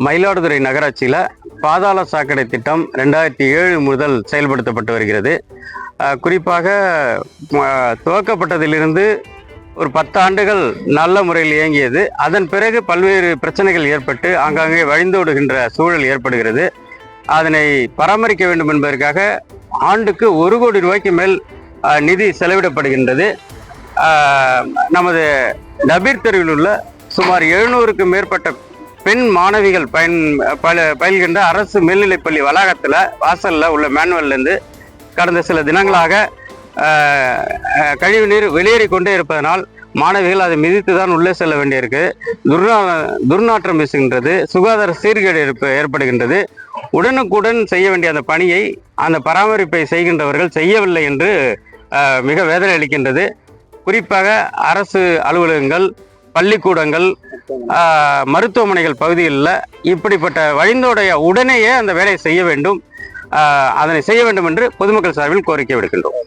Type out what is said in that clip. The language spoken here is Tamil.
மயிலாடுதுறை நகராட்சியில் பாதாள சாக்கடை திட்டம் 2007 முதல் செயல்படுத்தப்பட்டு வருகிறது. குறிப்பாக துவக்கப்பட்டதிலிருந்து ஒரு 10 ஆண்டுகள் நல்ல முறையில் இயங்கியது. அதன் பிறகு பல்வேறு பிரச்சனைகள் ஏற்பட்டு ஆங்காங்கே வழிந்தோடுகின்ற சூழல் ஏற்படுகிறது. அதனை பராமரிக்க வேண்டும் என்பதற்காக ஆண்டுக்கு 1 கோடி ரூபாய்க்கு மேல் நிதி செலவிடப்படுகின்றது. நமது நபீர் தெருவில் உள்ள சுமார் 700க்கும் மேற்பட்ட பெண் மாணவிகள் பயில்கின்ற அரசு மேல்நிலைப்பள்ளி வளாகத்தில் வாசலில் உள்ள மேனுவல்லேருந்து கடந்த சில தினங்களாக கழிவுநீர் வெளியேறி கொண்டே இருப்பதனால் மாணவிகள் அதை மிதித்து தான் உள்ளே செல்ல வேண்டியிருக்கு. துர்நாற்றம் வீசுகின்றது, சுகாதார சீர்கேடு ஏற்படுகின்றது. உடனுக்குடன் செய்ய வேண்டிய அந்த பணியை அந்த பராமரிப்பை செய்கின்றவர்கள் செய்யவில்லை என்று மிக வேதனை அளிக்கின்றது. குறிப்பாக அரசு அலுவலகங்கள், பள்ளிக்கூடங்கள், மருத்துவமனைகள் பகுதிகளில் இப்படிப்பட்ட வழிந்தோடைய உடனேயே அந்த வேலையை செய்ய வேண்டும். அதனை செய்ய வேண்டும் என்று பொதுமக்கள் சார்பில் கோரிக்கை விடுக்கின்றோம்.